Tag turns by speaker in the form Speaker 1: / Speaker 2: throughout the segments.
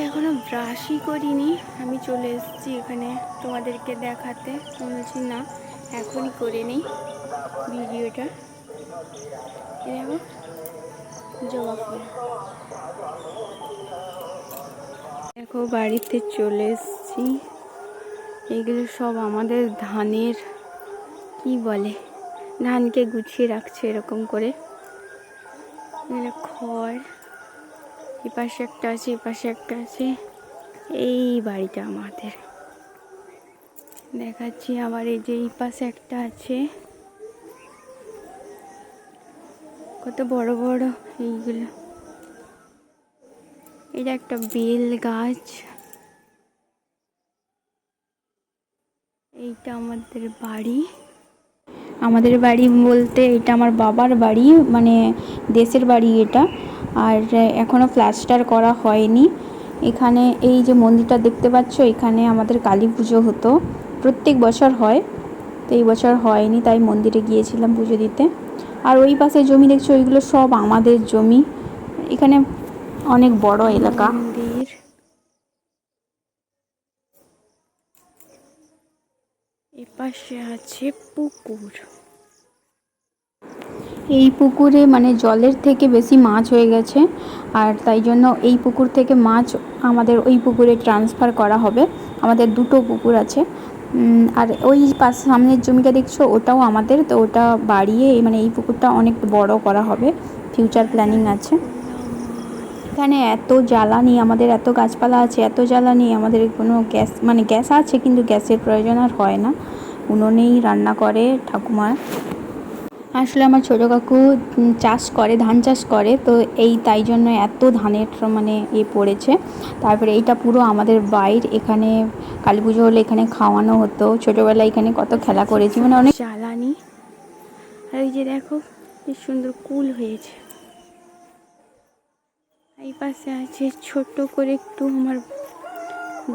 Speaker 1: এখনো ব্রাশই করিনি, আমি চলে এসেছি এখানে তোমাদেরকে দেখাতে। বলছি না এখনই করে নিই ভিডিওটা। দেখো জবা ফুল, দেখো বাড়িতে চলে এসেছি। এগুলো সব আমাদের ধানের কি বলে, ধানকে গুছিয়ে রাখছে এরকম করে। এগুলো খড়, এই পাশে একটা আছে, এই পাশে একটা আছে। এই বাড়িটা আমাদের দেখাচ্ছি। আবার এই যে এই পাশে একটা আছে, কত বড় বড় এইগুলো। এটা একটা বেল গাছ। এইটা আমাদের বাড়ি। আমাদের বাড়ি বলতে এটা আমার বাবার বাড়ি, মানে দেশের বাড়ি এটা। আর এখনো প্লাস্টার করা হয়নি। এখানে এই যে মন্দিরটা দেখতে পাচ্ছ, এখানে আমাদের কালী পুজো হতো, প্রত্যেক বছর হয়। তো এই বছর হয়নি, তাই মন্দিরে গিয়েছিলাম পুজো দিতে। আর ওই পাশে জমি দেখছো, ওইগুলো সব আমাদের জমি। এখানে অনেক বড় এলাকা। মন্দির, এপাশে আছে পুকুর। এই পুকুরে মানে জলের থেকে বেশি মাছ হয়ে গেছে, আর তাই জন্য এই পুকুর থেকে মাছ আমাদের ওই পুকুরে ট্রান্সফার করা হবে। আমাদের দুটো পুকুর আছে। আর ওই পাশ সামনের জমিটা দেখছো, ওটাও আমাদের। তো ওটা বাড়িয়ে মানে এই পুকুরটা অনেক বড় করা হবে, ফিউচার প্ল্যানিং আছে। এখানে এত জ্বালানি, আমাদের এত গাছপালা আছে, এত জ্বালানি। আমাদের কোনো গ্যাস, মানে গ্যাস আছে কিন্তু গ্যাসের প্রয়োজন আর হয় না, উনুনেই রান্না করে ঠাকুমা। আসলে আমার ছোটো কাকু চাষ করে, ধান চাষ করে, তো এই তাই জন্য এত ধানের মানে পড়েছে। তারপরে এইটা পুরো আমাদের বাইর। এখানে কালী পুজো হলে এখানে খাওয়ানো হতো। ছোটোবেলায় এখানে কত খেলা করেছি, মানে অনেক জ্বালানি। আর এই যে দেখো কি সুন্দর কুল হয়েছে। এই পাশে আছে ছোট করে একটু আমার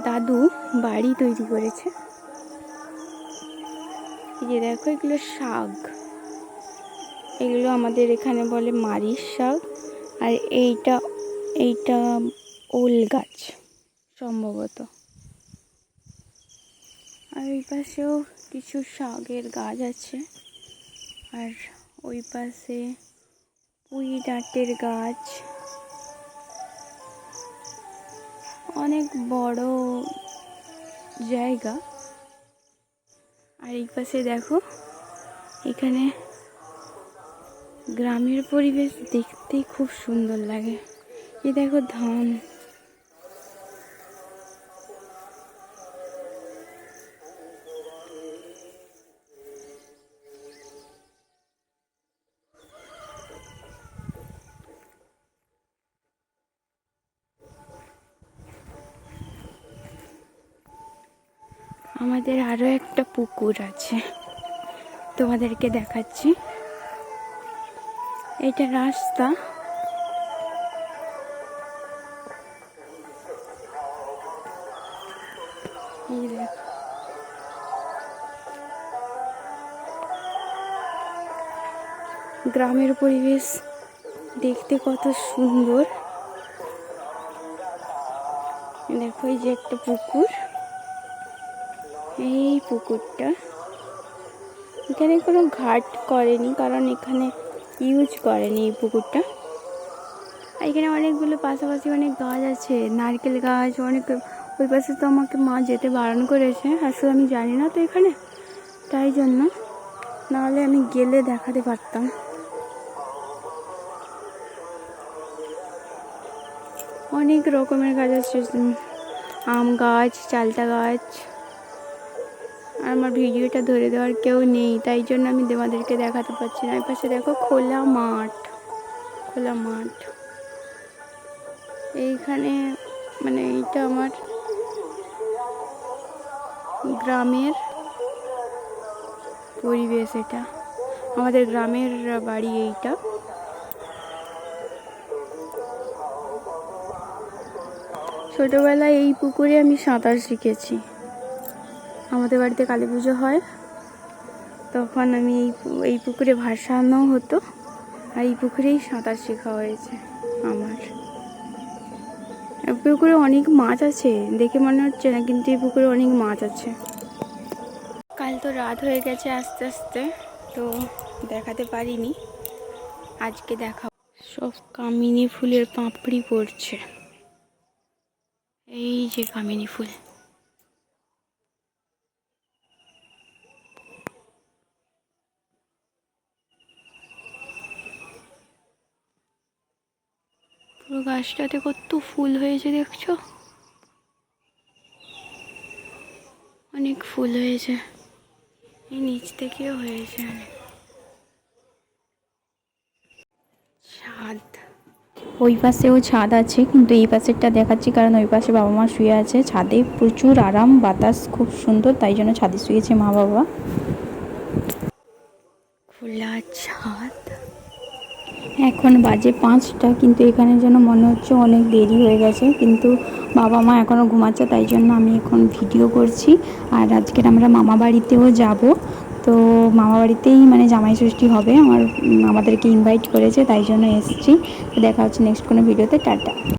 Speaker 1: দাদু বাড়ি তৈরি করেছে। এই যে দেখো এগুলো শাক, এগুলো আমাদের এখানে বলে মারির শাক। আর এইটা ওল গাছ সম্ভবত। আর ওই পাশেও কিছু শাকের গাছ আছে। আর ওই পাশে পুঁই ডাঁটের গাছ, অনেক বড় জায়গা। আর এই পাশে দেখো, এখানে গ্রামের পরিবেশ দেখতে খুব সুন্দর লাগে। এই দেখো ধান, আমাদের আরো একটা পুকুর আছে, তোমাদেরকে দেখাচ্ছি। এটা রাস্তা, এই দেখো গ্রামের পরিবেশ দেখতে কত সুন্দর। দেখো এই যে একটা পুকুর, এই পুকুরটা এখানে কোনো ঘাট করেনি, কারণ এখানে ইউজ করেনি এই পুকুরটা। আর এখানে অনেকগুলো পাশাপাশি অনেক গাছ আছে, নারকেল গাছ অনেক। ওই পাশে তো আমাকে মা যেতে বারণ করেছে, আসলে আমি জানি না তো এখানে, তাই জন্য, নাহলে আমি গেলে দেখাতে পারতাম। অনেক রকমের গাছ আছে, আম গাছ, চালতা গাছ। আর আমার ভিডিওটা ধরে দেওয়ার কেউ নেই, তাই জন্য আমি তোমাদেরকে দেখাতে পারছি না। এই পাশে দেখো খোলা মাঠ, খোলা মাঠ। এইখানে মানে এইটা আমার গ্রামের পরিবেশ, এটা আমাদের গ্রামের বাড়ি এইটা। ছোটোবেলায় এই পুকুরে আমি সাঁতার শিখেছি। আমাদের বাড়িতে কালী পুজো হয়, তখন আমি এই পুকুরে ভাসানো হতো, আর এই পুকুরেই সাঁতার শেখা হয়েছে আমার। পুকুরে অনেক মাছ আছে, দেখে মনে হচ্ছে না, কিন্তু এই পুকুরে অনেক মাছ আছে। কাল তো রাত হয়ে গেছে আস্তে আস্তে, তো দেখাতে পারিনি, আজকে দেখা। সব কামিনী ফুলের পাপড়ি পড়ছে, এই যে কামিনী ফুল। পুরো গাছটাতে কত ফুল হয়েছে দেখছো, অনেক ফুল হয়েছে, এই নিচ থেকেও হয়েছে অনেক। ছাদ, ওই পাশেও ছাদ আছে, কিন্তু এই পাশেরটা দেখাচ্ছি কারণ ওই পাশে বাবা মা শুয়ে আছে। ছাদে প্রচুর আরাম, বাতাস খুব সুন্দর, তাই জন্য ছাদে শুয়েছে মা বাবা। খোলা ছাদ। এখন বাজে 5টা, কিন্তু এখানে যেন মনে হচ্ছে অনেক দেরি হয়ে গেছে, কিন্তু বাবা মা এখনও ঘুমাচ্ছে, তাই জন্য আমি এখন ভিডিও করছি। আর আজকের আমরা মামা বাড়িতেও যাব, তো মামা বাড়িতেই মানে জামাই ষষ্ঠী হবে, আমাদেরকে ইনভাইট করেছে, তাই জন্য এসেছি। দেখা হচ্ছে নেক্সট কোনো ভিডিওতে। টাটা।